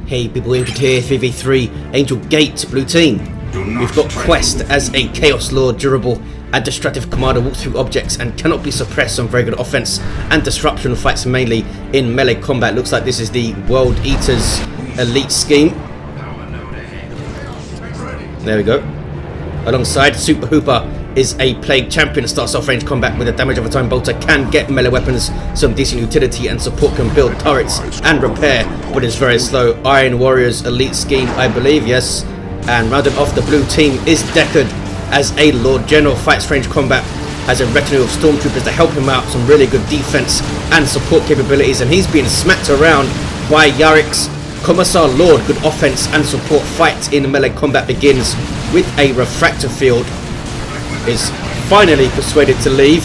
Hey people, Angel here, 3v3, Angel Gate, blue team. We've got Qwest as a Chaos Lord, durable and destructive commander, walks through objects and cannot be suppressed on very good offense and disruption, fights mainly in melee combat. Looks like this is the World Eater's elite scheme. There we go. Alongside, Super Hooper is a Plague Champion, starts off range combat with a damage over time bolter, can get melee weapons, some decent utility and support, can build turrets and repair, but is very slow. Iron Warrior's elite scheme, I believe, yes. And rounding off the blue team is Deckard as a Lord General, fights range combat, has a retinue of stormtroopers to help him out, some really good defense and support capabilities, and he's being smacked around by Yarrick's Commissar Lord. Good offense and support. Fight in melee combat begins with a refractor field. Is finally persuaded to leave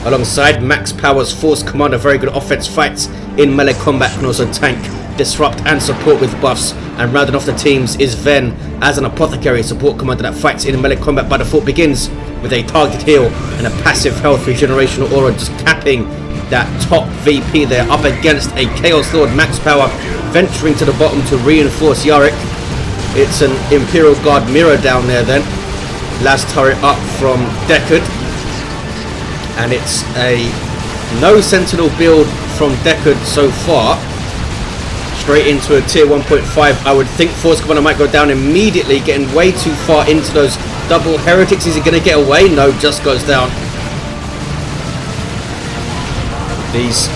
alongside Max Power's Force Commander. Very good offense, fights in melee combat, can also tank, disrupt and support with buffs. And rounding off the teams is Ven as an Apothecary, support commander that fights in melee combat by default, begins with a targeted heal and a passive health regenerational aura, just capping that top VP there up against a Chaos Lord Max Power, venturing to the bottom to reinforce Yarrick. It's an Imperial Guard mirror down there then. Last turret up from Deckard, and it's a no Sentinel build from Deckard so far. Straight into a tier 1.5. I would think Force Commander might go down immediately, getting way too far into those double heretics. Is he going to get away? No, just goes down. These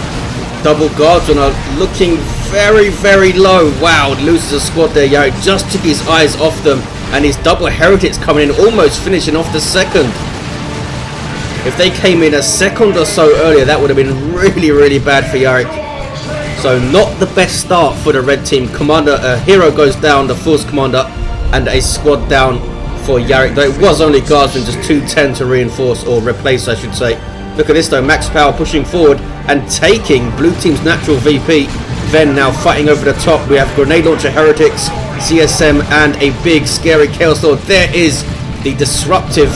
double guardsmen are looking very, very low. Wow, loses a squad there. Yarrick just took his eyes off them, and his double heretics coming in, almost finishing off the second. If they came in a second or so earlier, that would have been really, really bad for Yarrick. So not the best start for the red team. Commander, a hero goes down, the Force Commander, and a squad down for Yarrick. Though it was only guardsmen, just 210 to reinforce, or replace I should say. Look at this though, Max Power pushing forward and taking blue team's natural VP. Ven now fighting over the top. We have grenade launcher heretics, CSM, and a big scary Chaos Lord. There is the disruptive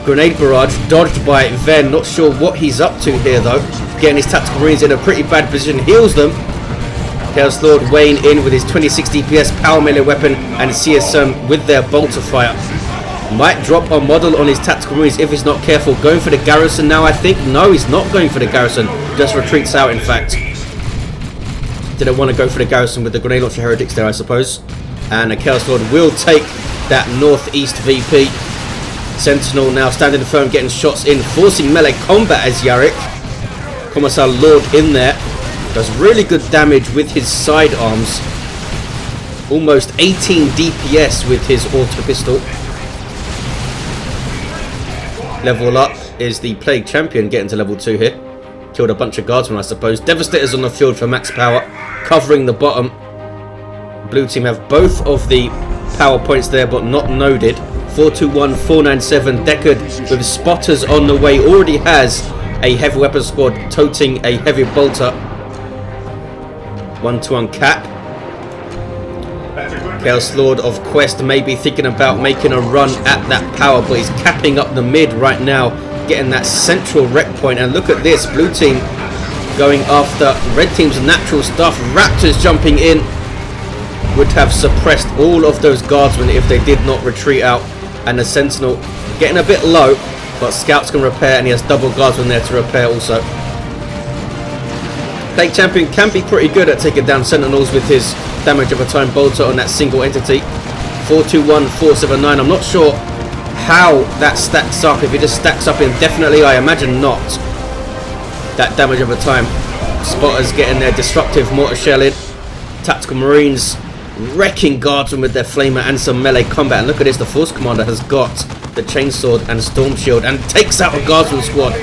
grenade barrage, dodged by Ven. Not sure what he's up to here though. Getting his tactical marines in a pretty bad position, heals them. Chaos Lord weighing in with his 26 DPS power melee weapon and CSM with their bolter fire. Might drop a model on his tactical marines if he's not careful. Going for the garrison now, I think. No, he's not going for the garrison, just retreats out in fact. Didn't want to go for the garrison with the grenade launcher heretics there, I suppose. And a Chaos Lord will take that northeast VP. Sentinel now standing firm, getting shots in, forcing melee combat as Yarrick. Commissar Lord in there, does really good damage with his sidearms. Almost 18 DPS with his auto pistol. Level up is the Plague Champion, getting to level 2 here. Killed a bunch of guardsmen, I suppose. Devastators on the field for Max Power, covering the bottom. Blue team have both of the power points there, but not noded. 421, 497. Deckard with spotters on the way already has a heavy weapon squad toting a heavy bolter. 1 to uncap. Chaos Lord of Qwest may be thinking about making a run at that power, but he's capping up the mid right now, getting that central wreck point. And look at this, blue team going after red team's natural stuff. Raptors jumping in would have suppressed all of those guardsmen if they did not retreat out. And the Sentinel getting a bit low, but scouts can repair, and he has double guardsmen there to repair also. Plague Champion can be pretty good at taking down Sentinels with his damage over time bolter on that single entity. 421, 479. I'm not sure how that stacks up. If it just stacks up indefinitely, I imagine not. That damage over time. Spotters getting their disruptive mortar shell in. Tactical Marines wrecking guardsmen with their flamer and some melee combat. And look at this, the Force Commander has got the chainsword and storm shield and takes out a guardsman squad.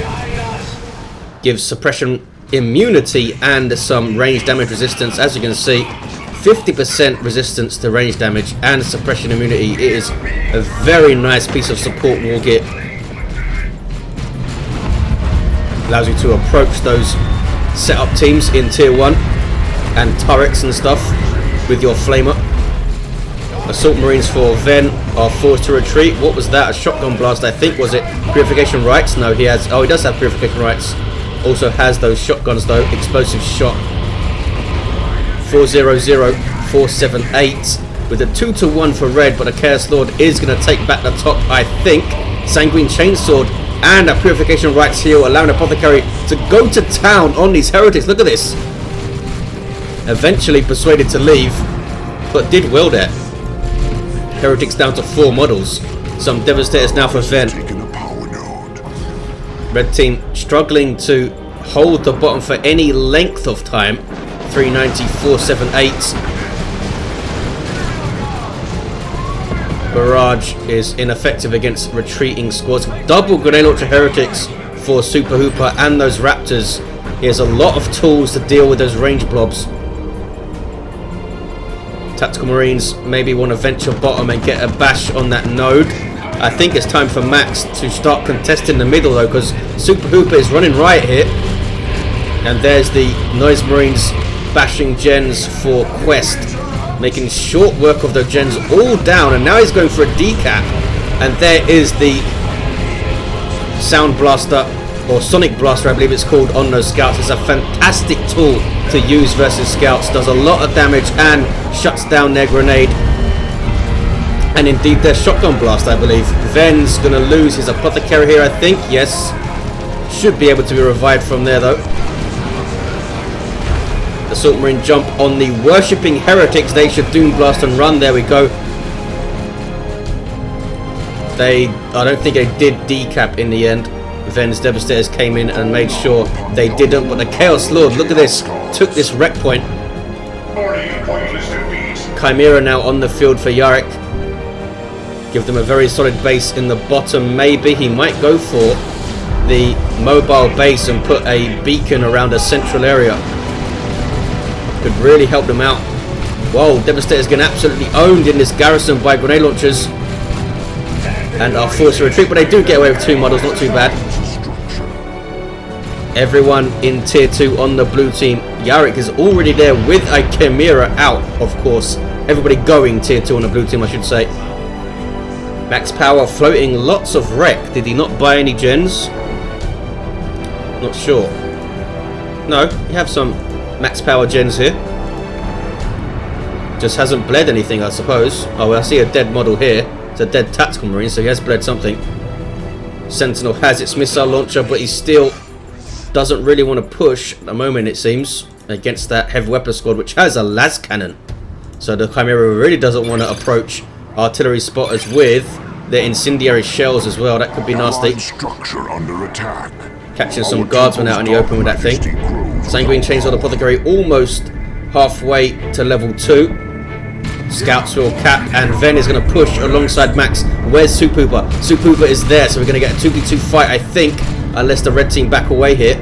Gives suppression immunity and some range damage resistance. As you can see, 50% resistance to range damage and suppression immunity. It is a very nice piece of support war gear. Allows you to approach those setup teams in tier 1 and turrets and stuff with your flamer. Assault Marines for Ven are forced to retreat. What was that? A shotgun blast, I think. Was it Purification Rights? No, he has. Oh, he does have Purification Rights. Also has those shotguns though. Explosive shot. 400, 478 with a 2-1 for red, but the Chaos Lord is going to take back the top, I think. Sanguine Chainsword and a Purification Rites heal, allowing Apothecary to go to town on these heretics. Look at this. Eventually persuaded to leave, but did well there. Heretics down to 4 models. Some Devastators now for Ven. Red team struggling to hold the bottom for any length of time. 390, 478. Barrage is ineffective against retreating squads. Double grenade launcher heretics for Super Hooper and those Raptors. He has a lot of tools to deal with those range blobs. Tactical Marines maybe want to venture bottom and get a bash on that node. I think it's time for Max to start contesting the middle though, because Super Hooper is running riot here. And there's the Noise Marines bashing gens for Qwest, making short work of those gens all down, and now he's going for a decap. And there is the Sound Blaster, or Sonic Blaster I believe it's called, on those scouts. It's a fantastic tool to use versus scouts, does a lot of damage and shuts down their grenade, and indeed their shotgun blast I believe. Ven's gonna lose his Apothecary here I think, yes. Should be able to be revived from there though. Assault Marine jump on the worshipping heretics. They should Doom Blast and run. There we go. I don't think they did decap in the end. Ven's Devastators came in and made sure they didn't, but the Chaos Lord, look at this, took this wreck point. Chimera now on the field for Yarrick. Give them a very solid base in the bottom. Maybe he might go for the mobile base and put a beacon around a central area. Could really help them out. Whoa, Devastator's getting absolutely owned in this garrison by grenade launchers and are forced to retreat, but they do get away with 2 models, not too bad. Everyone in tier 2 on the blue team. Yarrick is already there with a Chimera out, of course. Everybody going tier 2 on the blue team, I should say. Max Power floating lots of wreck. Did he not buy any gens? Not sure. No, you have some Max Power gens here. Just hasn't bled anything, I suppose. Oh, well, I see a dead model here. It's a dead Tactical Marine, so he has bled something. Sentinel has its missile launcher, but he still doesn't really want to push at the moment, it seems, against that heavy weapon squad, which has a las cannon. So the Chimera really doesn't want to approach artillery spotters with their incendiary shells as well. That could be nasty. Structure under attack. Catching some guardsmen out in the open with that thing. Sanguine Chainsword Apothecary almost halfway to level 2. Scouts will cap, and Ven is going to push alongside Max. Where's Super Hooper? Super Hooper is there, so we're going to get a 2v2 fight, I think, unless the red team back away here.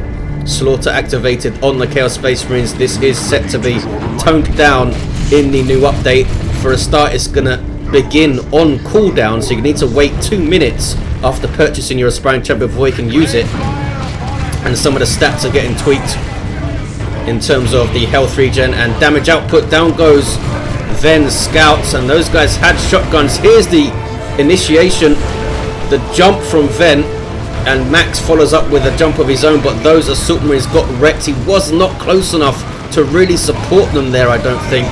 Slaughter activated on the Chaos Space Marines. This is set to be toned down in the new update. For a start, it's going to begin on cooldown, so you need to wait 2 minutes after purchasing your Aspiring Champion before you can use it. And some of the stats are getting tweaked in terms of the health regen and damage output. Down goes Ven's scouts, and those guys had shotguns. Here's the initiation, the jump from Ven, and Max follows up with a jump of his own, but those Assault Marines got wrecked. He was not close enough to really support them there, I don't think.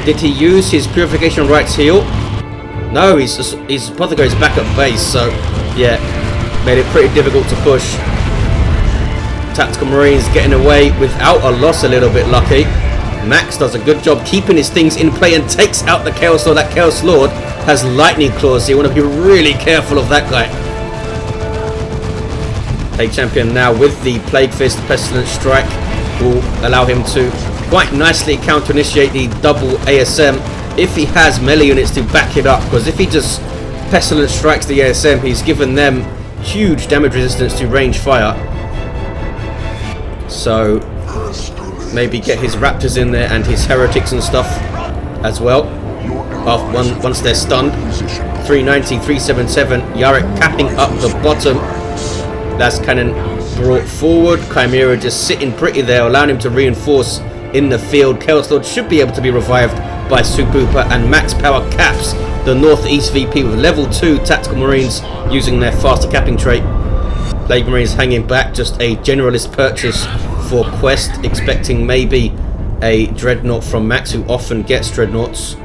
Did he use his Purification Rites heal? No, his Apothecary's back at base, so yeah, made it pretty difficult to push. Tactical Marines getting away without a loss, a little bit lucky. Max does a good job keeping his things in play and takes out the Chaos Lord. That Chaos Lord has lightning claws, so you want to be really careful of that guy. Plague Champion now with the Plague Fist. Pestilent Strike will allow him to quite nicely counter initiate the double ASM if he has melee units to back it up, because if he just Pestilent Strikes the ASM, he's given them huge damage resistance to range fire. So maybe get his Raptors in there and his Heretics and stuff as well. Once they're stunned. 390, 377. Yarrick capping up the bottom. Las Cannon brought forward. Chimera just sitting pretty there, allowing him to reinforce in the field. Chaos Lord should be able to be revived by Super Hooper, and Max Power caps the Northeast VP with level 2 Tactical Marines using their faster capping trait. Plague Marines hanging back, just a generalist purchase for Qwest, expecting maybe a Dreadnought from Max, who often gets Dreadnoughts.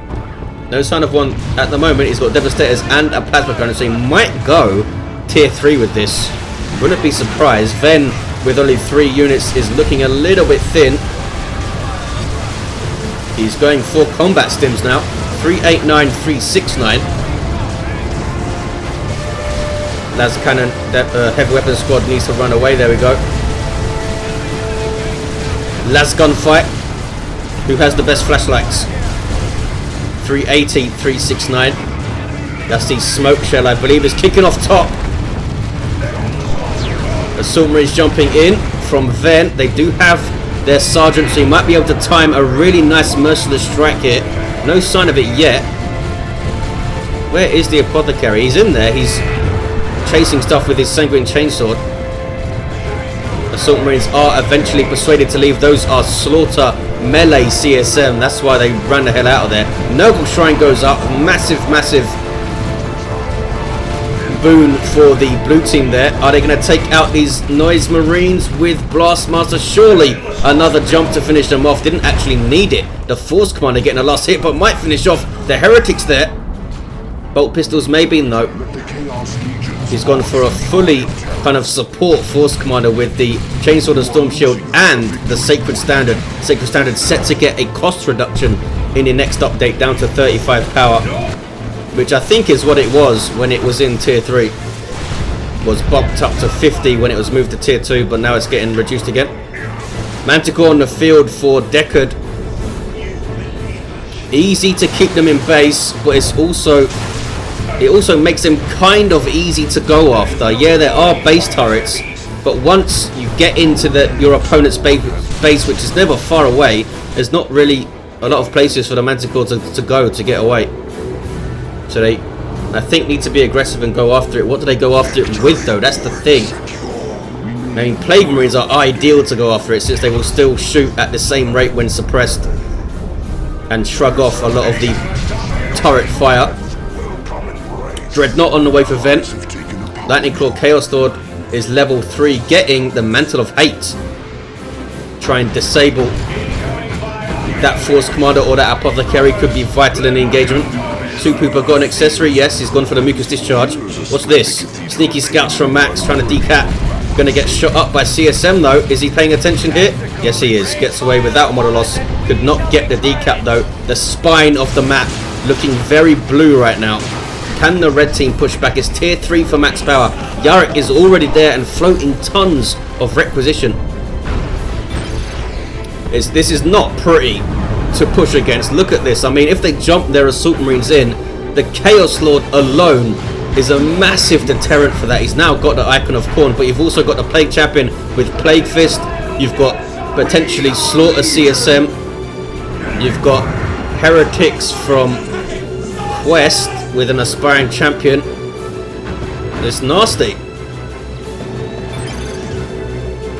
No sign of one at the moment. He's got Devastators and a Plasma Cannon, so he might go tier 3 with this. Wouldn't be surprised. Ven, with only 3 units, is looking a little bit thin. He's going for combat stims now. 389, 369. Las Cannon, heavy weapons squad needs to run away. There we go. Las Gunfight. Who has the best flashlights? 380, 369. That's the smoke shell, I believe, is kicking off top. Assault Marines jumping in from Ven. They do have their sergeant, so he might be able to time a really nice merciless strike here. No sign of it yet. Where is the Apothecary? He's in there. He's chasing stuff with his Sanguine Chainsword. Assault Marines are eventually persuaded to leave. Those are slaughter melee CSM. That's why they ran the hell out of there. Noble Shrine goes up. Massive, massive boon for the blue team there. Are they going to take out these Noise Marines with Blastmaster? Surely another jump to finish them off. Didn't actually need it. The Force Commander getting a last hit, but might finish off the Heretics there. Bolt pistols maybe? No. He's gone for a fully kind of support Force Commander with the Chainsword and Storm Shield and the Sacred Standard. Sacred Standard set to get a cost reduction in the next update down to 35 power, which I think is what it was when it was in tier 3. Was bumped up to 50 when it was moved to tier 2, but now it's getting reduced again. Manticore on the field for Deckard. Easy to keep them in base, but it also makes them kind of easy to go after. Yeah, there are base turrets, but once you get into your opponent's base, which is never far away, there's not really a lot of places for the Manticore to go to get away. So they, I think, need to be aggressive and go after it. What do they go after it with, though? That's the thing. I mean, Plague Marines are ideal to go after it, since they will still shoot at the same rate when suppressed and shrug off a lot of the turret fire. Dreadnought on the way for Ven. Lightning Claw Chaos Lord is level 3, getting the Mantle of Hate. Try and disable that Force Commander or that Apothecary. Could be vital in the engagement. Soup Hooper got an accessory. Yes, he's gone for the Mucus Discharge. What's this? Sneaky Scouts from Max trying to decap. Going to get shot up by CSM though. Is he paying attention here? Yes, he is. Gets away without a model loss. Could not get the decap though. The spine of the map looking very blue right now. Can the red team push back? It's tier 3 for max power. Yarrick is already there and floating tons of requisition. This is not pretty to push against. Look at this. I mean, if they jump their Assault Marines in, the Chaos Lord alone is a massive deterrent for that. He's now got the Icon of Khorne, but you've also got the Plague Champion with Plague Fist. You've got potentially Slaughter CSM. You've got Heretics from Qwest with an Aspiring Champion. It's nasty.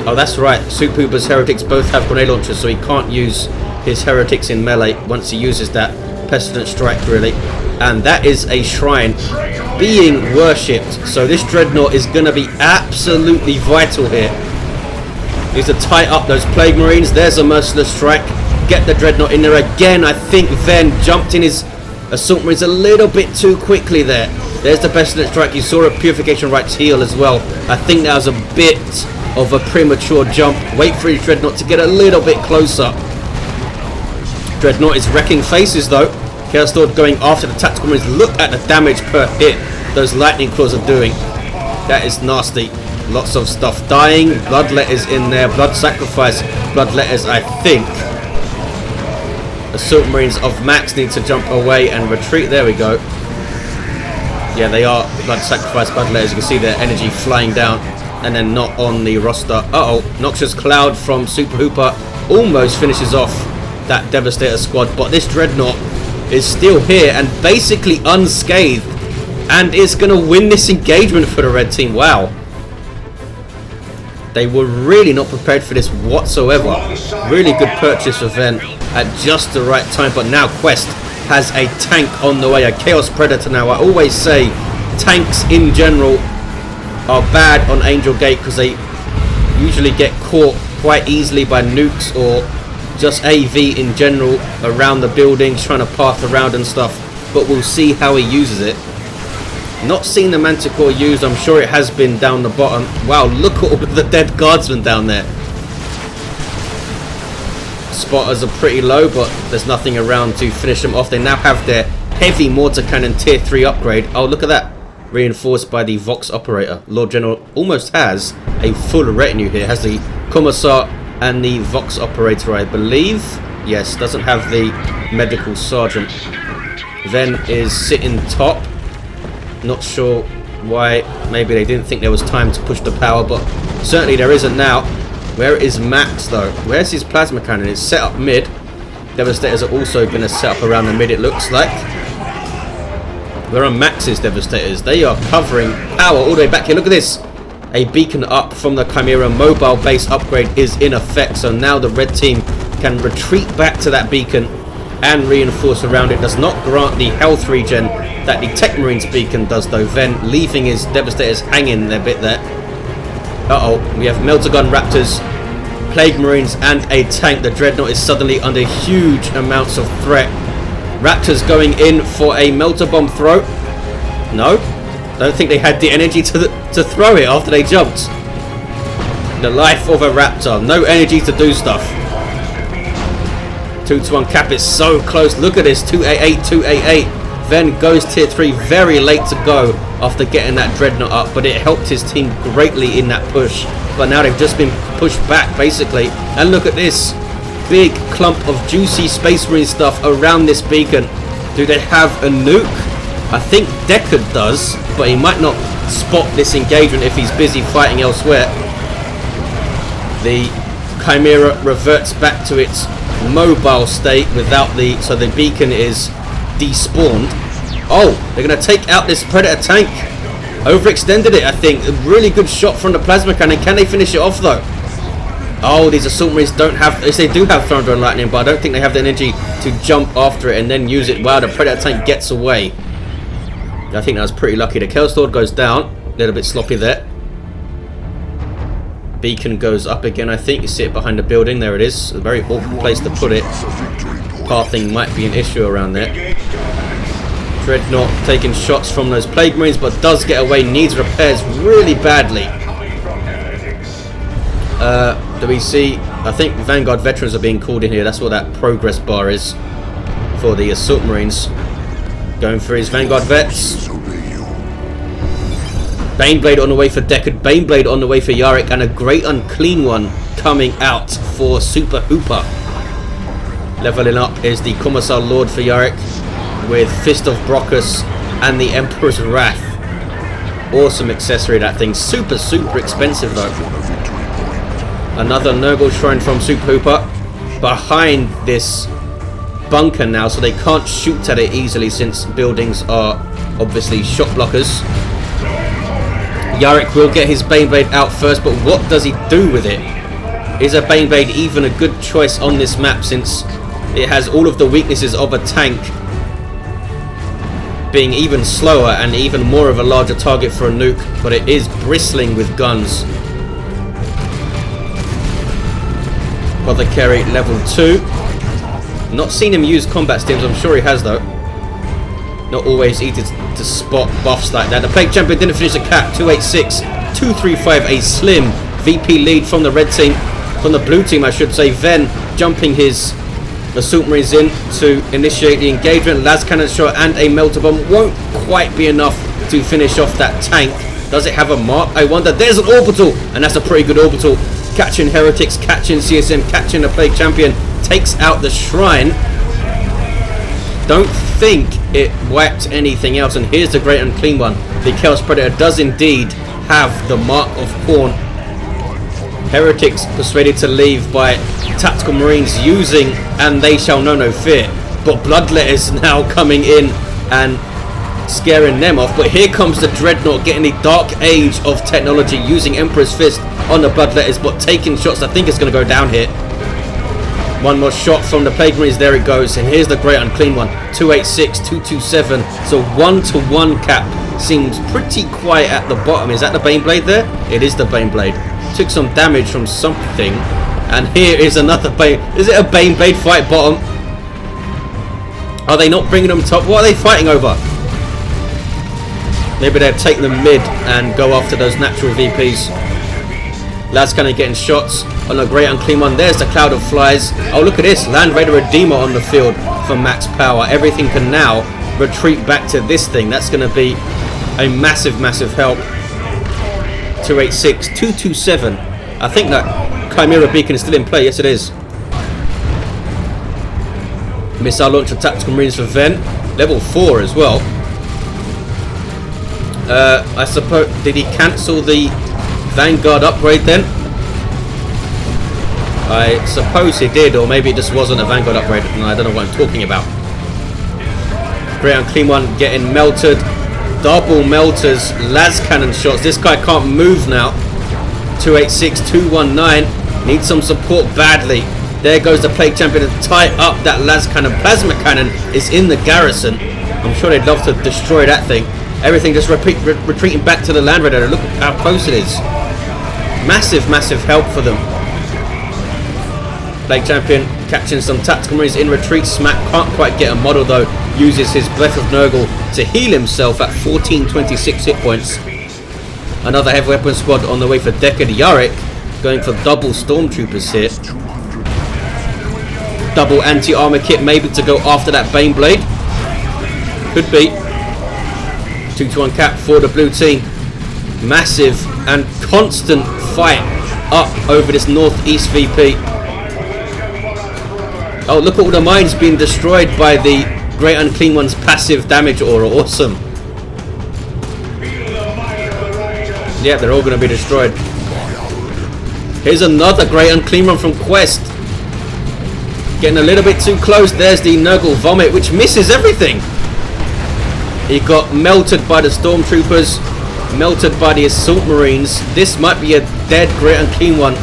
Oh, that's right. Soup Hooper's Heretics both have grenade launchers, so he can't use his Heretics in melee once he uses that Pestilent Strike, really. And that is a shrine being worshipped. So this Dreadnought is going to be absolutely vital here. Needs to tie up those Plague Marines. There's a Merciless Strike. Get the Dreadnought in there again. I think Ven jumped in his Assault Marines a little bit too quickly there. There's the Pestilent Strike. You saw a Purification Rites heal as well. I think that was a bit of a premature jump. Wait for his Dreadnought to get a little bit closer. Dreadnought is wrecking faces though. Chaos Lord going after the Tactical Marines. Look at the damage per hit those Lightning Claws are doing. That is nasty. Lots of stuff dying. Bloodletters in there. Blood Sacrifice. Bloodletters, I think. Assault Marines of Max need to jump away and retreat. There we go. Yeah, they are Blood Sacrifice Bloodletters. You can see their energy flying down. And then not on the roster. Uh-oh. Noxious Cloud from Super Hooper almost finishes off that Devastator squad. But this Dreadnought is still here and basically unscathed. And is going to win this engagement for the red team. Wow. They were really not prepared for this whatsoever. Really good purchase for Ven at just the right time. But now Qwest has a tank on the way. A Chaos Predator now. I always say tanks in general are bad on Angel Gate because they usually get caught quite easily by nukes or just AV in general around the buildings, trying to path around and stuff. But we'll see how he uses it. Not seen the Manticore used. I'm sure it has been down the bottom. Wow, look at all of the dead guardsmen down there. Spotters are pretty low, but there's nothing around to finish them off. They now have their heavy mortar cannon tier 3 upgrade. Oh, look at that. Reinforced by the Vox operator. Lord General almost has a full retinue here. Has the Commissar and the Vox operator, I believe. Yes, doesn't have the medical sergeant. Then is sitting top. Not sure why. Maybe they didn't think there was time to push the power, but certainly there isn't now. Where is Max though? Where's his plasma cannon? It's set up mid. Devastators are also going to set up around the mid, it looks like. Where are Max's Devastators? They are covering power all the way back here. Look at this. A beacon up from the Chimera mobile base upgrade is in effect. So now the red team can retreat back to that beacon and reinforce around it. Does not grant the health regen that the Tech Marines beacon does though. Ven leaving his Devastators hanging their bit there. Uh-oh. We have Melter Gun Raptors, Plague Marines and a tank. The Dreadnought is suddenly under huge amounts of threat. Raptors going in for a Melter Bomb throw. No. Don't think they had the energy to throw it after they jumped. The life of a Raptor. No energy to do stuff. 2-1 cap is so close. Look at this. 288, 288. Then goes tier 3 very late to go after getting that Dreadnought up. But it helped his team greatly in that push. But now they've just been pushed back basically. And look at this. Big clump of juicy Space Marine stuff around this beacon. Do they have a nuke? I think Deckard does, but he might not spot this engagement if he's busy fighting elsewhere. The Chimera reverts back to its mobile state without the... So the beacon is despawned. Oh, they're going to take out this Predator tank. Overextended it, I think. A really good shot from the plasma cannon. Can they finish it off though? Oh, these Assault Marines don't have... They do have Thunder and Lightning, but I don't think they have the energy to jump after it and then use it. Wow, the Predator tank gets away. I think that was pretty lucky. The Kelsword goes down. A little bit sloppy there. Beacon goes up again, I think. You see it behind the building. There it is. A very awkward place to put it. Pathing might be an issue around there. Dreadnought taking shots from those Plague Marines, but does get away. Needs repairs really badly. Do we see... I think Vanguard veterans are being called in here. That's what that progress bar is for the Assault Marines. Going for his Vanguard vets. Baneblade on the way for Deckard. Baneblade on the way for Yarrick. And a great unclean one coming out for Super Hooper. Leveling up is the Commissar Lord for Yarrick with Fist of Brockus and the Emperor's Wrath. Awesome accessory, that thing. Super expensive though. Another Nurgle Shrine from Super Hooper behind this bunker now, so they can't shoot at it easily since buildings are obviously shot blockers. Yarrick will get his Baneblade out first, but what does he do with it? Is a Baneblade even a good choice on this map, since it has all of the weaknesses of a tank, being even slower and even more of a larger target for a nuke, but it is bristling with guns. Apothecary level 2. Not seen him use combat stims. I'm sure he has though. Not always easy to spot buffs like that. The Plague Champion didn't finish the cap. 286, 235. A slim VP lead from the red team, from the blue team I should say. Ven jumping his Assault Marines in to initiate the engagement. Las Cannon shot and a Melter Bomb won't quite be enough to finish off that tank. Does it have a mark? I wonder. There's an orbital, and that's a pretty good orbital. Catching Heretics, catching CSM, catching the Plague Champion. Takes out the Shrine. Don't think it wiped anything else. And here's the great unclean one. The Chaos Predator does indeed have the Mark of Khorne. Heretics persuaded to leave by Tactical Marines using And They Shall Know No Fear. But Bloodletters now coming in and scaring them off. But here comes the Dreadnought getting the Dark Age of technology, using Emperor's Fist on the Bloodletters, but taking shots. I think it's going to go down here. One more shot from the Plague Marines. There it goes. And here's the great unclean one. 286, 227. So 1-to-1 cap seems pretty quiet at the bottom. Is that the Baneblade there? It is the Baneblade. Took some damage from something. And here is another Bane. Is it a Bane Blade fight bottom? Are they not bringing them top? What are they fighting over? Maybe they're taking them mid and go after those natural VPs. Lads kind of getting shots on a great unclean one. There's the cloud of flies. Oh, look at this. Land Raider Redeemer on the field for max power. Everything can now retreat back to this thing. That's going to be a massive, massive help. 286, 227. I think that Chimera Beacon is still in play. Yes, it is. Missile launcher tactical marines for Ven. Level 4 as well. I suppose, did he cancel the Vanguard upgrade then? I suppose he did, or maybe it just wasn't a Vanguard upgrade and I don't know what I'm talking about. Great unclean one getting melted. Double melters, las cannon shots. This guy can't move now. 286, 219. Needs some support badly. There goes the Plague Champion to tie up that las cannon. Plasma cannon is in the garrison. I'm sure they'd love to destroy that thing. Everything just retreating back to the Land Raider. Look how close it is. Massive, massive help for them. Plague Champion catching some tactical marines in retreat. Smack can't quite get a model though. Uses his Breath of Nurgle to heal himself at 1426 hit points. Another heavy weapon squad on the way for Deckard. Yarrick going for double stormtroopers here. Double anti-armor kit maybe to go after that Bane Blade. Could be. 2-1 cap for the blue team. Massive and constant fight up over this northeast VP. Oh, look at all the mines being destroyed by the Great Unclean One's passive damage aura. Awesome. Yeah, they're all going to be destroyed. Here's another Great Unclean One from Qwest. Getting a little bit too close. There's the Nurgle Vomit, which misses everything. He got melted by the Stormtroopers, melted by the Assault Marines. This might be a dead Great Unclean One.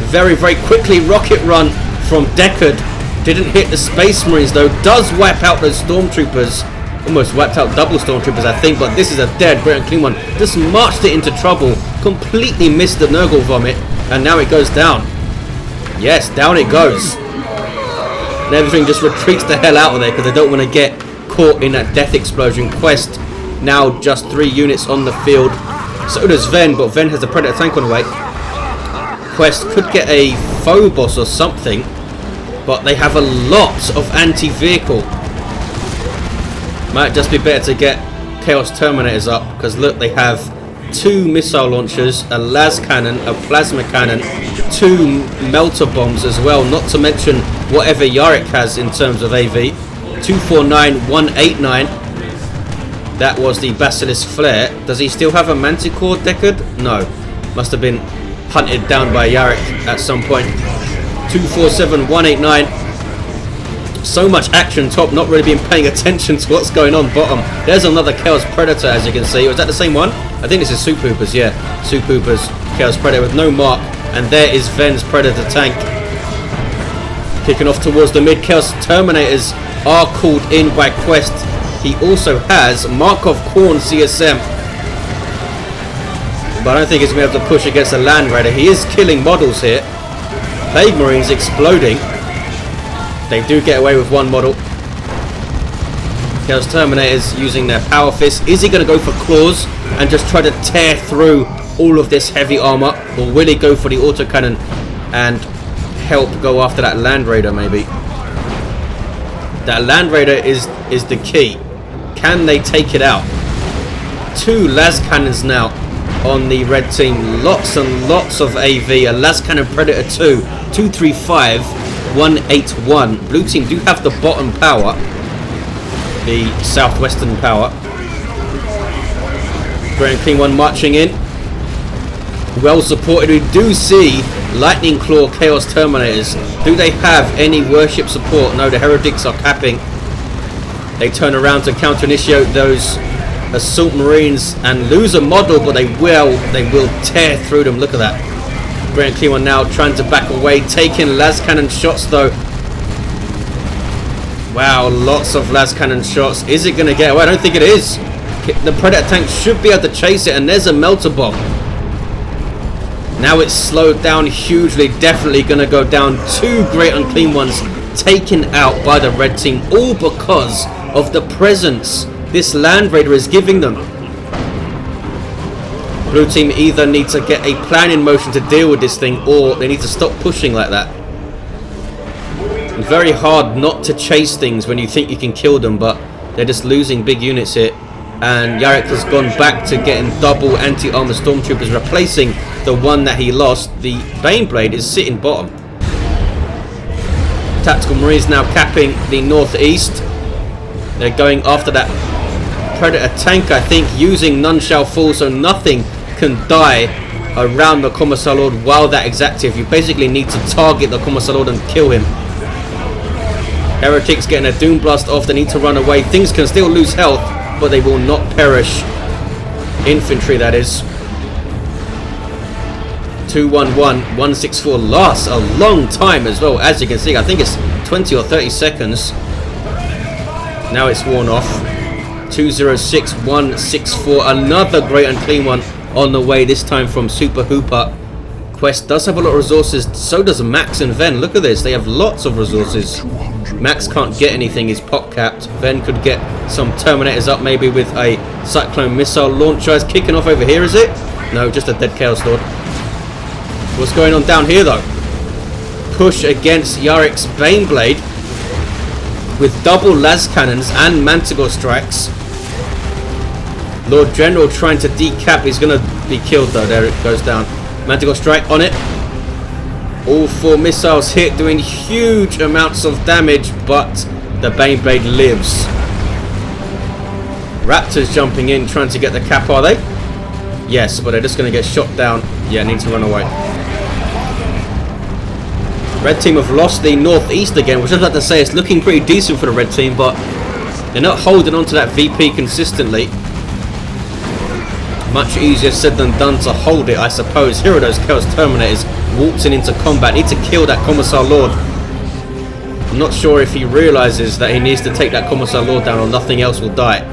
Very, very quickly, rocket run from Deckard. Didn't hit the Space Marines though. Does wipe out those Stormtroopers. Almost wiped out double Stormtroopers, I think, but this is a dead Great Unclean One. Just marched it into trouble. Completely missed the Nurgle Vomit, and now it goes down. Yes, down it goes. And everything just retreats the hell out of there because they don't want to get caught in that death explosion. Qwest now just 3 units on the field. So does Ven, but Ven has a Predator tank on the way. Qwest could get a Phobos or something, but they have a lot of anti-vehicle. Might just be better to get Chaos Terminators up, because look, they have 2 missile launchers, a las cannon, a plasma cannon, 2 melter bombs as well, not to mention whatever Yarrick has in terms of AV. 249, 189. That was the Basilisk Flare. Does he still have a Manticore, Deckard? No. Must have been hunted down by Yarrick at some point. 247, 189. So much action top, not really been paying attention to what's going on bottom. There's another Chaos Predator, as you can see. Was that the same one? I think this is Soup Hoopers, yeah. Soup Hoopers, Chaos Predator with no mark. And there is Ven's Predator tank. Kicking off towards the mid. Chaos Terminators are called in by Qwest. He also has Markov Khorne CSM. But I don't think he's going to be able to push against the Land Raider. He is killing models here. Plague Marines exploding. They do get away with 1 model. Chaos Terminators using their Power Fist. Is he going to go for Claws and just try to tear through all of this heavy armor? Or will he go for the autocannon and help go after that Land Raider maybe? That Land Raider is the key. Can they take it out? 2 las cannons now on the red team. Lots and lots of AV. A las cannon Predator 2. 235, 181. Blue team do have the bottom power. The southwestern power. Great Unclean One marching in. Well supported. We do see Lightning Claw Chaos Terminators. Do they have any worship support? No, the Heretics are capping. They turn around to counter-initiate those Assault Marines and lose a model, but they will tear through them. Look at that. Great Unclean One now trying to back away, taking las cannon shots though. Wow, lots of las cannon shots. Is it going to get away? I don't think it is. The Predator tank should be able to chase it, and there's a melter bomb. Now it's slowed down hugely. Definitely going to go down. 2 Great Unclean Ones taken out by the red team, all because of the presence this Land Raider is giving them. Blue team either need to get a plan in motion to deal with this thing, or they need to stop pushing like that. It's very hard not to chase things when you think you can kill them, but they're just losing big units here. And Yarrick has gone back to getting double anti-armor stormtroopers, replacing the one that he lost. The Baneblade is sitting bottom. Tactical Marines now capping the northeast. They're going after that Predator tank, I think, using None Shall Fall, so nothing can die around the Commissar Lord while that is active. You basically need to target the Commissar Lord and kill him. Heretics getting a Doom Blast off. They need to run away. Things can still lose health, but they will not perish. Infantry, that is. 211, 164 lasts a long time as well, as you can see. I think it's 20 or 30 seconds. Now it's worn off. 206, 164. Another Great Unclean One on the way, this time from Super Hooper. Qwest does have a lot of resources. So does Max and Ven. Look at this. They have lots of resources. Max can't get anything. He's pop capped. Ven could get some Terminators up, maybe with a Cyclone missile launcher. Is kicking off over here, is it? No, just a dead Chaos Lord. What's going on down here, though? Push against Yarrick's Baneblade with double las cannons and Manticore strikes. Lord General trying to decap. He's going to be killed, though. There it goes down. Manticore strike on it. All 4 missiles hit, doing huge amounts of damage, but the Baneblade lives. Raptors jumping in, trying to get the cap, are they? Yes, but they're just going to get shot down. Yeah, need to run away. Red team have lost the northeast again, which I was about to say is looking pretty decent for the red team, but they're not holding on to that VP consistently. Much easier said than done to hold it, I suppose. Here are those Chaos Terminators waltzing into combat. Need to kill that Commissar Lord. I'm not sure if he realizes that he needs to take that Commissar Lord down or nothing else will die.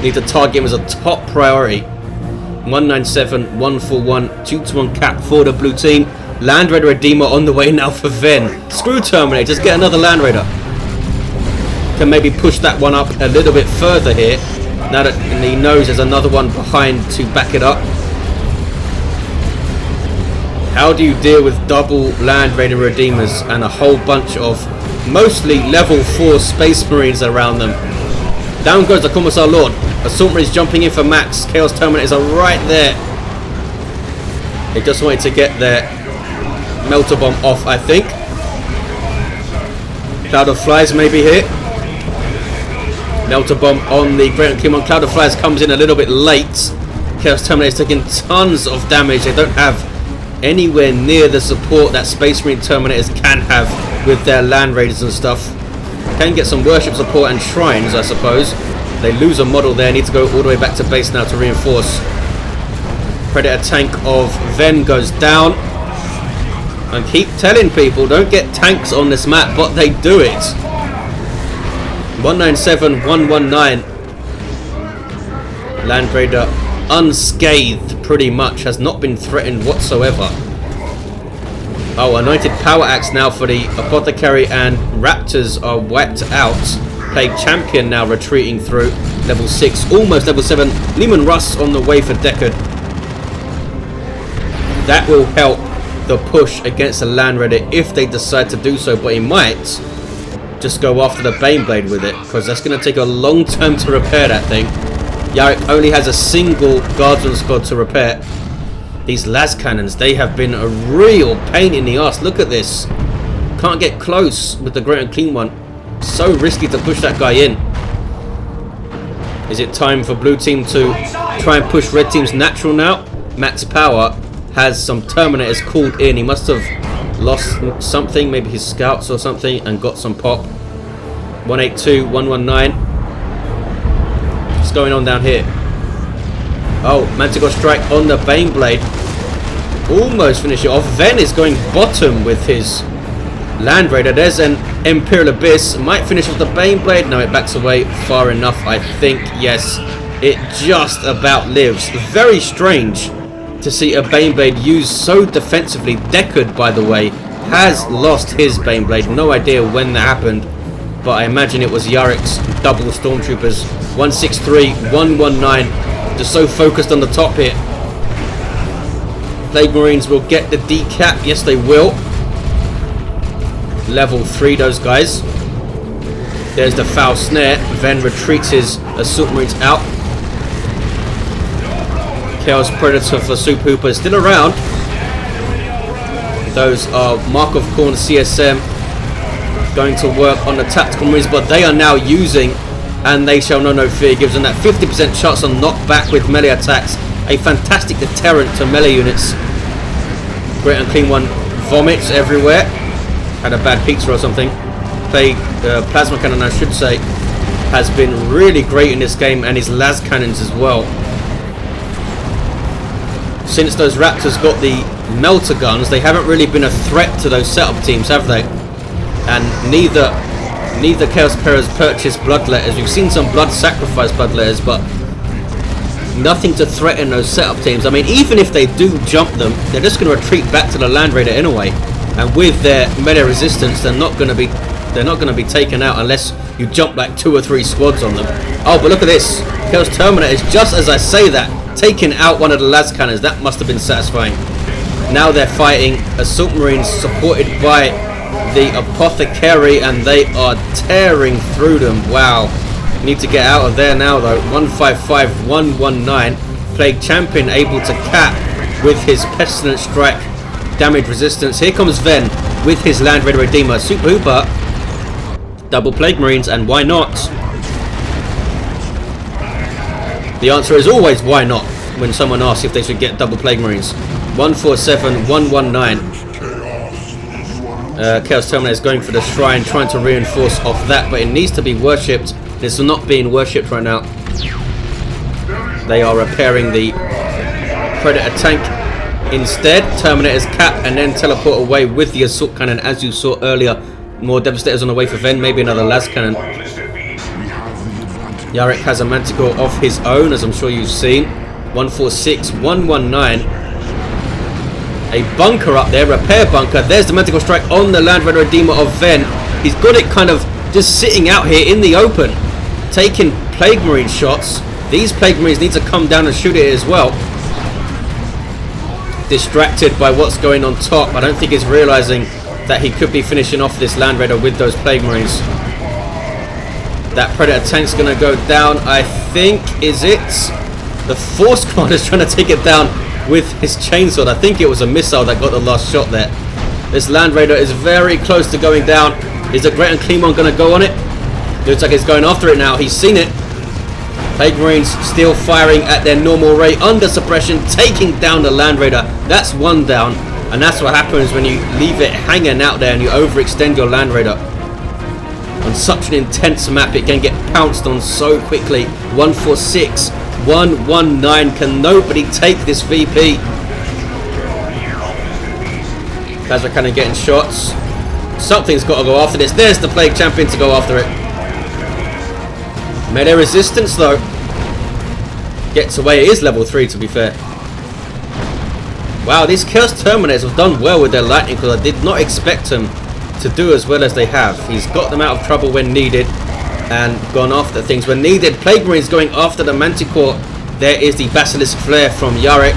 Need to target him as a top priority. 197, 141, 2-1 cap for the blue team. Land Raider Redeemer on the way now for Ven. Screw Terminator, just get another Land Raider. Can maybe push that one up a little bit further here. Now that he knows there's another one behind to back it up. How do you deal with double Land Raider Redeemers and a whole bunch of mostly level 4 Space Marines around them? Down goes the Commissar Lord. Assault Marines jumping in for Max. Chaos Terminators are right there. They just wanted to get their Melter Bomb off, I think. Cloud of Flies maybe here. Melter Bomb on the Great Unclean One. Cloud of Flies comes in a little bit late. Chaos Terminators taking tons of damage. They don't have anywhere near the support that Space Marine Terminators can have with their Land Raiders and stuff. Can get some worship support and shrines, I suppose. They lose a model there. Need to go all the way back to base now to reinforce. Predator tank of Ven goes down. And keep telling people, don't get tanks on this map, but they do it. 197, 119. Land Raider unscathed, pretty much. Has not been threatened whatsoever. Oh, Anointed Power Axe now for the Apothecary, and Raptors are wiped out. Plague Champion now retreating through. Level 6, almost level 7. Leman Russ on the way for Deckard. That will help the push against the Land Raider if they decide to do so, but he might just go after the Baneblade with it, because that's going to take a long time to repair that thing. Yarrick only has a single Guardsman squad to repair. These las cannons, they have been a real pain in the ass. Look at this. Can't get close with the Great Unclean One. So risky to push that guy in. Is it time for blue team to try and push red team's natural now? Max Power has some Terminators called in. He must have lost something, maybe his scouts or something, and got some pop. 182, 119. What's going on down here? Oh, Manticore strike on the Baneblade. Almost finish it off. Ven is going bottom with his Land Raider. There's an Imperial Abyss. Might finish off the Baneblade. No, it backs away far enough, I think. Yes, it just about lives. Very strange to see a Baneblade used so defensively. Deckard, by the way, has lost his Baneblade. No idea when that happened, but I imagine it was Yarrick's double Stormtroopers. 163, 119, just so focused on the top here. Plague Marines will get the decap. Yes, they will. Level 3, those guys. There's the foul snare. Ven retreats his Assault Marines out. Chaos Predator for Soup Hooper is still around. Those are Mark of Khorne CSM going to work on the Tactical Marines, but they are now using And They Shall Know No Fear. Gives them that 50% chance on knockback with melee attacks. A fantastic deterrent to melee units. Great Unclean One vomits everywhere. Had a bad pizza or something. Plasma Cannon, I should say, has been really great in this game, and his las cannons as well. Since those Raptors got the melter guns, they haven't really been a threat to those setup teams, have they? And neither Chaos Emperors purchased Bloodletters. We've seen some Blood Sacrifice Bloodletters, but nothing to threaten those setup teams. I mean, even if they do jump them, they're just going to retreat back to the Land Raider anyway. And with their melee resistance, they're not going to be taken out unless you jump like 2 or 3 squads on them. Oh, but look at this. Chaos Terminators, just as I say that, taking out one of the las cannons. That must have been satisfying. Now they're fighting Assault Marines supported by the Apothecary, and they are tearing through them. Wow. Need to get out of there now though. 155, 119. Plague Champion able to cap with his Pestilent Strike damage resistance. Here comes Ven with his Land Raider Redeemer. Super Hooper. Double Plague Marines, and why not? The answer is always why not when someone asks if they should get double Plague Marines. 147, 119. Chaos Terminator is going for the shrine, trying to reinforce off that, but it needs to be worshipped. It's not being worshipped right now. They are repairing the Predator tank instead. Terminators cap and then teleport away with the Assault Cannon, as you saw earlier. More Devastators on the way for Ven, maybe another las cannon. Yarrick has a Manticore of his own, as I'm sure you've seen. 146, 119. A bunker up there, repair bunker. There's the Manticore Strike on the Land Raider Redeemer of Ven. He's got it kind of just sitting out here in the open, taking Plague Marine shots. These Plague Marines need to come down and shoot it as well. Distracted by what's going on top. I don't think he's realizing that he could be finishing off this Land Raider with those Plague Marines. That Predator tank's going to go down, I think. Is it? The Force Commander is trying to take it down with his chainsword. I think it was a missile that got the last shot there. This Land Raider is very close to going down. Is the Great Unclean One going to go on it? Looks like he's going after it now. He's seen it. Plague Marines still firing at their normal rate under suppression, taking down the Land Raider. That's one down. And that's what happens when you leave it hanging out there and you overextend your Land Raider. On such an intense map, it can get pounced on so quickly. 146, 119. Can nobody take this VP? Plasma Cannon getting shots. Something's got to go after this. There's the Plague Champion to go after it. Melee resistance though. Gets away. It is level 3 to be fair. Wow, these Chaos Terminators have done well with their lightning, because I did not expect them to do as well as they have. He's got them out of trouble when needed and gone after things when needed. Plague Marines going after the Manticore. There is the Basilisk Flare from Yarrick,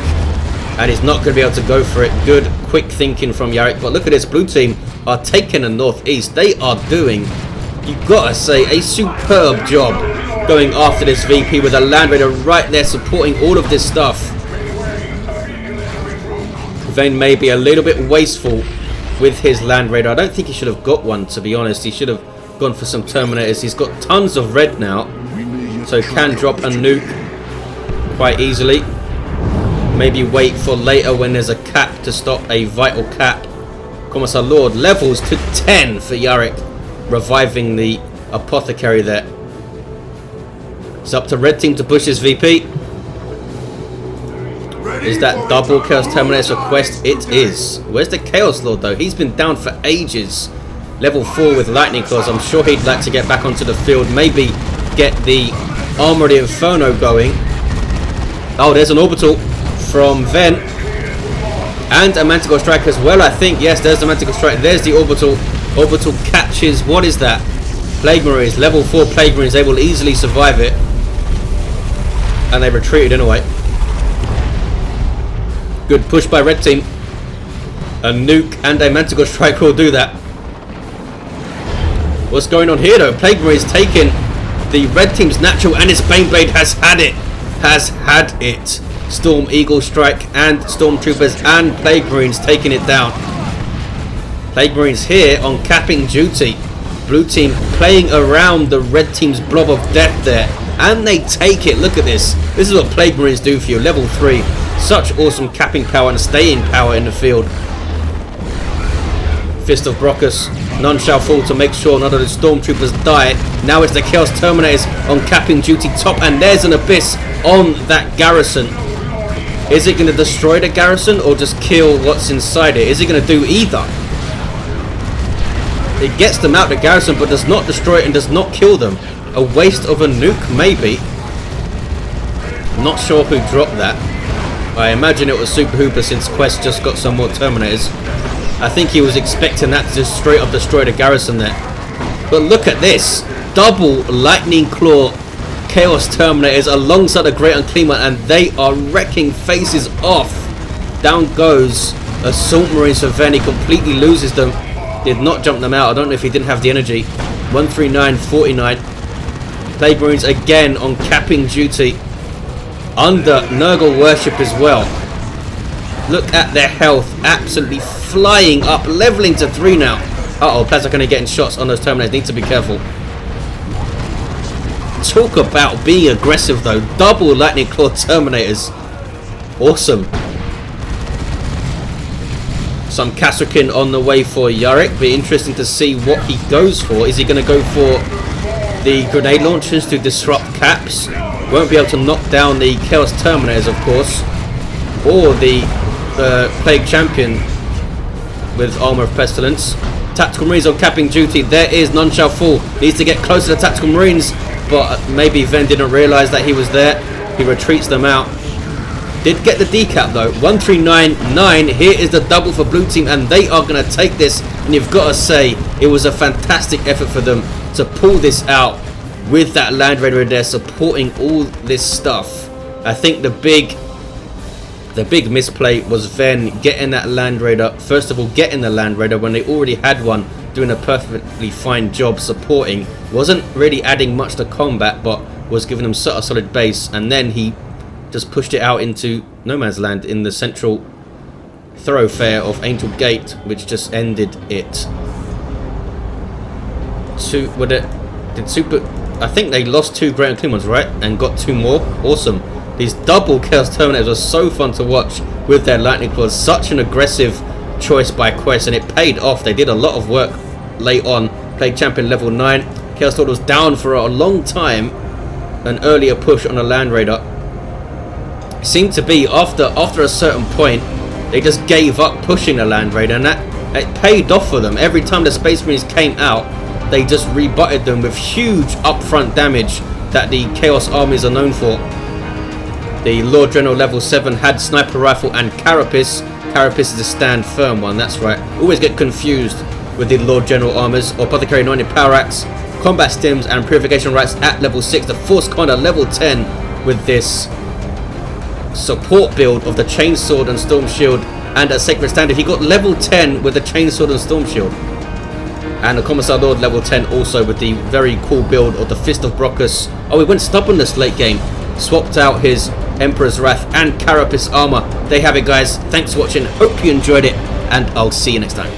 and he's not going to be able to go for it. Good, quick thinking from Yarrick. But look at this, blue team are taking the northeast. They are doing, you've got to say, a superb job going after this VP with a Land Raider right there supporting all of this stuff. Vane may be a little bit wasteful with his Land Raider. I don't think he should have got one, to be honest. He should have gone for some Terminators. He's got tons of red now, so can drop a nuke quite easily. Maybe wait for later when there's a cap to stop a vital cap. Commissar Lord levels to 10 for Yarrick, reviving the Apothecary there. It's up to red team to push this VP. Is that double Chaos Terminators for Qwest? It is. Where's the Chaos Lord though? He's been down for ages. Level 4 with Lightning Claws. I'm sure he'd like to get back onto the field. Maybe get the Armored Inferno going. Oh, there's an orbital from Ven. And a Manticore Strike as well, I think. Yes, there's the Manticore Strike. There's the Orbital. Orbital catches. What is that? Plague Marines. Level 4 Plague Marines. They will easily survive it. And they retreated anyway. Good push by Red Team. A nuke and a Manticore Strike will do that. What's going on here though? Plague Marines taking the Red Team's natural, and its Baneblade has had it. Has had it. Storm Eagle Strike and Stormtroopers and Plague Marines taking it down. Plague Marines here on capping duty. Blue Team playing around the Red Team's blob of death there. And they take it. Look at this. This is what Plague Marines do for you. Level 3. Such awesome capping power and staying power in the field. Fist of Brockus. None shall fall to make sure none of the Stormtroopers die. Now it's the Chaos Terminators on capping duty top. And there's an Abyss on that garrison. Is it going to destroy the garrison or just kill what's inside it? Is it going to do either? It gets them out the garrison but does not destroy it and does not kill them. A waste of a nuke, maybe. Not sure who dropped that. I imagine it was Super Hooper since Qwest just got some more Terminators. I think he was expecting that to just straight up destroy the garrison there. But look at this. Double Lightning Claw Chaos Terminators alongside a Great Unclean One, and they are wrecking faces off. Down goes Assault Marine Savani, completely loses them. Did not jump them out. I don't know if he didn't have the energy. 139.49. Plague Marines again on capping duty. Under Nurgle Worship as well. Look at their health. Absolutely flying up. Leveling to 3 now. Uh-oh, Plasma going to getting shots on those Terminators. Need to be careful. Talk about being aggressive though. Double Lightning Claw Terminators. Awesome. Some Kasrkin on the way for Yarrick. Be interesting to see what he goes for. Is he going to go for the grenade launchers to disrupt caps? Won't be able to knock down the Chaos Terminators, of course. Or the Plague Champion with Armor of Pestilence. Tactical Marines on capping duty. There is None Shall Fall. Needs to get closer to Tactical Marines. But maybe Ven didn't realise that he was there. He retreats them out. Did get the decap though. 139.9. Here is the double for Blue Team, and they are going to take this. And you've got to say, it was a fantastic effort for them to pull this out with that Land Raider there supporting all this stuff. I think the big misplay was Ven getting that Land Raider. First of all, getting the Land Raider when they already had one, doing a perfectly fine job supporting. Wasn't really adding much to combat, but was giving them such a solid base, and then he just pushed it out into no man's land in the central thoroughfare of Angel Gate, which just ended it. I think they lost 2 Great Unclean Ones, right? And got 2 more. Awesome. These double Chaos Terminators were so fun to watch with their Lightning Claws. Such an aggressive choice by Qwest, and it paid off. They did a lot of work late on. Plague Champion level 9. Chaos Lord was down for a long time. An earlier push on a Land Raider. It seemed to be after a certain point, they just gave up pushing the Land Raider, and that it paid off for them. Every time the Space Marines came out, they just rebutted them with huge upfront damage that the Chaos armies are known for. The Lord General level 7 had Sniper Rifle and Carapace. Carapace is a stand firm one, that's right. Always get confused with the Lord General armors. Apothecary 90 Power Axe, Combat Stims and Purification Rites at level 6. The Force Conda level 10 with this support build of the Chainsword and Storm Shield and a Sacred Standard. He got level 10 with the Chainsword and Storm Shield. And the Commissar Lord level 10 also with the very cool build of the Fist of Brockus. Oh, he went Stubbornness late game. Swapped out his Emperor's Wrath and Carapace armor. There you have it, guys. Thanks for watching. Hope you enjoyed it, and I'll see you next time.